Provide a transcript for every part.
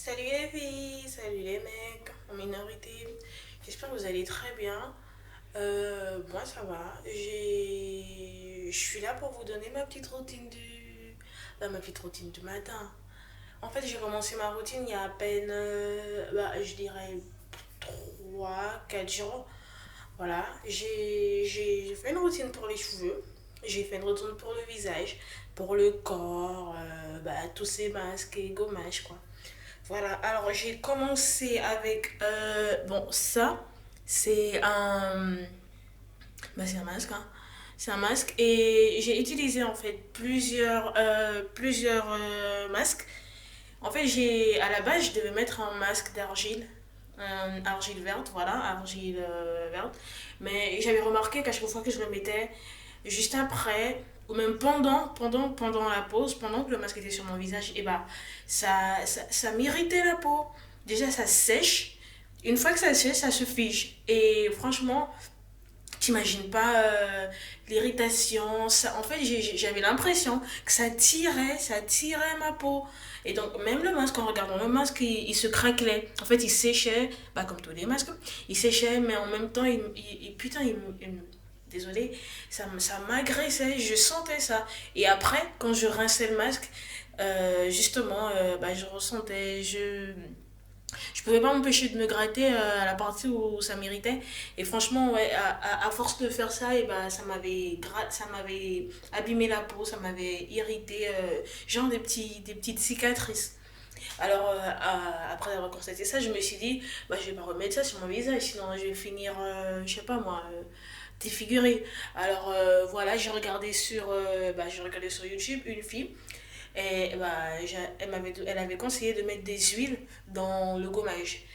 Salut les filles, salut les mecs, en minorité. J'espère que vous allez très bien. Moi ça va. Je suis là pour vous donner ma petite routine ma petite routine du matin. En fait, j'ai commencé ma routine il y a à peine, je dirais 3 4 jours. Voilà, j'ai fait une routine pour les cheveux, j'ai fait une routine pour le visage, pour le corps, tous ces masques et gommages quoi. Voilà, alors j'ai commencé avec, bon ça, c'est un, c'est un masque, hein. C'est un masque et j'ai utilisé en fait plusieurs masques. En fait, à la base, je devais mettre un masque d'argile, argile verte, voilà, argile verte. Mais j'avais remarqué qu'à chaque fois que je le mettais, juste après, ou même pendant la pause, pendant que le masque était sur mon visage, et bah, ça m'irritait la peau. Déjà, ça sèche. Une fois que ça sèche, ça se fige. Et franchement, t'imagines pas l'irritation. En fait, j'avais l'impression que ça tirait ma peau. Et donc, même le masque, en regardant le masque, il se craquelait. En fait, il séchait, bah, comme tous les masques, il séchait, mais en même temps, putain, désolé, ça m'agressait, je sentais ça. Et après, quand je rinçais le masque, justement, je ressentais, je pouvais pas m'empêcher de me gratter à la partie où ça m'irritait. Et franchement, ouais, à force de faire ça, et bah, ça m'avait abîmé la peau, ça m'avait irrité, genre des petites cicatrices. Alors, après avoir constaté ça, je me suis dit, bah, je vais pas remettre ça sur mon visage, sinon je vais finir, je sais pas moi, défigurée. Alors, voilà, j'ai regardé sur YouTube une fille et bah, elle avait conseillé de mettre des huiles dans le gommage.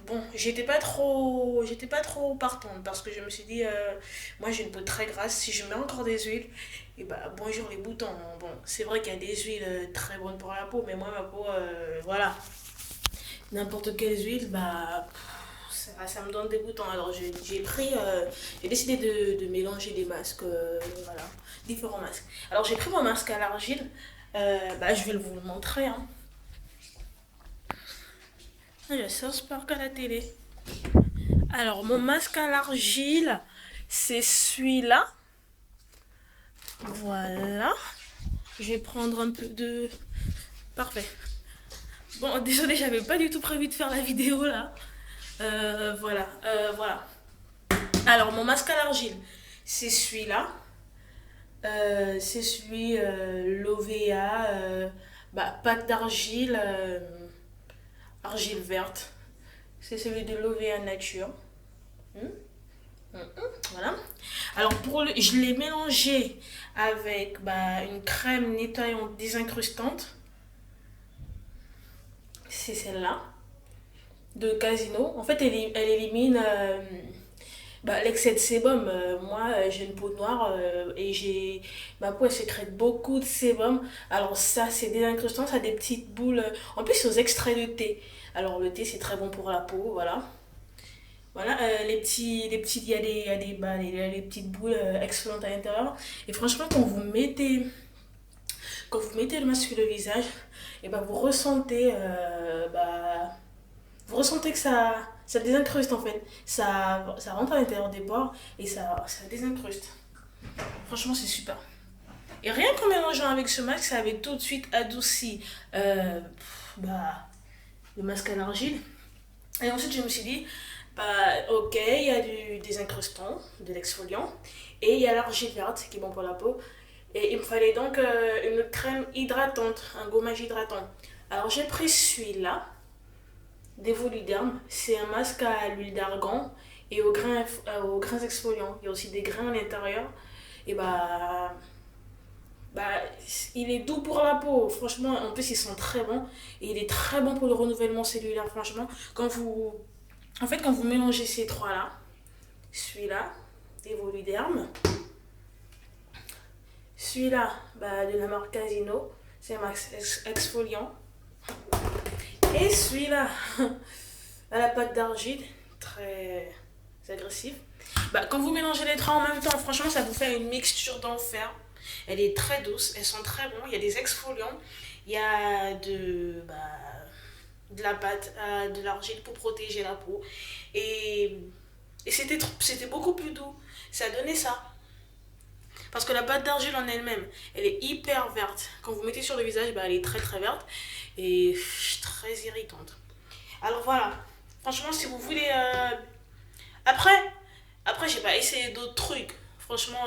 Bon, j'étais pas trop partante parce que je me suis dit, moi j'ai une peau très grasse, si je mets encore des huiles, et bah bonjour les boutons. Bon, c'est vrai qu'il y a des huiles très bonnes pour la peau, mais moi ma peau, voilà, n'importe quelle huile, bah ça me donne des boutons. Alors j'ai décidé de mélanger des masques, voilà, différents masques. Alors j'ai pris mon masque à l'argile, je vais vous le montrer, hein. Ah, ça se parle à la télé. Alors, mon masque à l'argile, c'est celui-là. Voilà. Je vais prendre un peu de... Parfait. Bon, désolé, j'avais pas du tout prévu de faire la vidéo là. Voilà. Alors, mon masque à l'argile, c'est celui-là. C'est celui L'OVA, pâte d'argile, argile verte. C'est celui de L'OVA Nature. Hmm. Voilà. Alors je l'ai mélangé avec une crème nettoyante désincrustante. C'est celle-là de Casino. En fait, elle élimine l'excès de sébum. Moi, j'ai une peau noire et ma peau elle sécrète beaucoup de sébum. Alors ça, c'est désincrustant. Ça a des petites boules. En plus, c'est aux extraits de thé. Alors le thé, c'est très bon pour la peau. Voilà. Voilà, il y a les petites boules exfoliantes à l'intérieur. Et franchement, quand vous mettez le masque sur le visage, et vous ressentez que ça désincruste en fait. Ça rentre à l'intérieur des pores et ça désincruste. Franchement, c'est super. Et rien qu'en mélangeant avec ce masque, ça avait tout de suite adouci le masque à l'argile. Et ensuite, je me suis dit, ok, il y a des incrustants, de l'exfoliant, et il y a l'argile verte qui est bon pour la peau. Et il me fallait donc une crème hydratante, un gommage hydratant. Alors j'ai pris celui-là, d'Evoluderm. C'est un masque à l'huile d'argan et aux grains exfoliants. Il y a aussi des grains à l'intérieur. Et bah, il est doux pour la peau. Franchement, en plus, il sent très bon. Et il est très bon pour le renouvellement cellulaire, franchement. Quand vous mélangez ces trois-là, celui-là, Evoluderm, celui-là, de la marque Casino, c'est un max exfoliant. Et celui-là, à la pâte d'argile, très agressif. Quand vous mélangez les trois en même temps, franchement, ça vous fait une mixture d'enfer. Elle est très douce, elles sont très bons. Il y a des exfoliants, il y a de la pâte, de l'argile pour protéger la peau. Et, et c'était beaucoup plus doux. Ça donnait ça. Parce que la pâte d'argile en elle-même, elle est hyper verte. Quand vous mettez sur le visage, bah, elle est très très verte et très irritante. Alors voilà. Franchement, si vous voulez... Après, après j'ai pas essayé d'autres trucs. Franchement,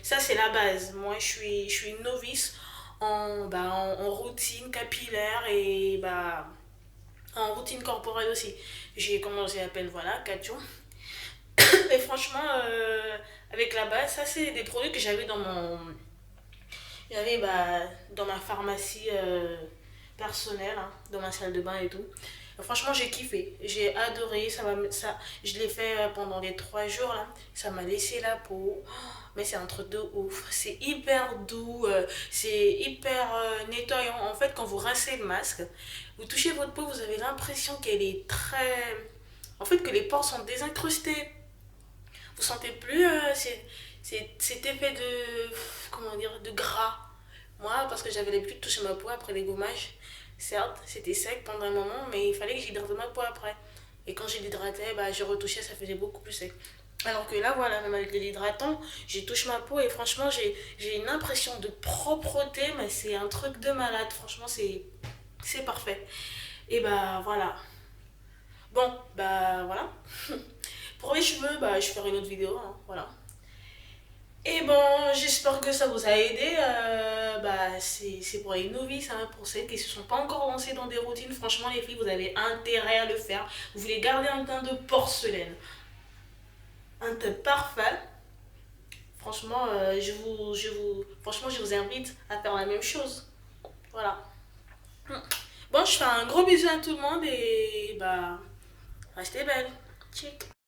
ça c'est la base. Moi, je suis une novice en routine capillaire et en routine corporelle aussi. J'ai commencé à peine, voilà, 4 jours. Et franchement, avec la base, ça c'est des produits que j'avais dans ma pharmacie personnelle, hein, dans ma salle de bain et tout. Franchement, j'ai kiffé, j'ai adoré. Je l'ai fait pendant les 3 jours là. Ça m'a laissé la peau. Mais c'est un truc de ouf. C'est hyper doux, c'est hyper nettoyant. En fait, quand vous rincez le masque, vous touchez votre peau, vous avez l'impression qu'elle est très. En fait, que les pores sont désincrustés. Vous sentez plus cet effet de, comment dire, de gras. Moi, parce que j'avais l'habitude de toucher ma peau après les gommages, certes, c'était sec pendant un moment, mais il fallait que j'hydrate ma peau après. Et quand je l'hydratais, bah, je retouchais, ça faisait beaucoup plus sec. Alors que là, voilà, même avec l'hydratant, j'ai touché ma peau et franchement, j'ai une impression de propreté, mais c'est un truc de malade. Franchement, c'est parfait. Et bah voilà. Bon, bah voilà. Pour les cheveux, bah, je ferai une autre vidéo, hein, voilà. Et bon, j'espère que ça vous a aidé. C'est pour les novices, hein, pour celles qui ne se sont pas encore lancées dans des routines. Franchement, les filles, vous avez intérêt à le faire. Vous voulez garder un teint de porcelaine, un teint parfait. Franchement, franchement, je vous invite à faire la même chose. Voilà. Bon, je fais un gros bisou à tout le monde et bah, restez belle. Tchic.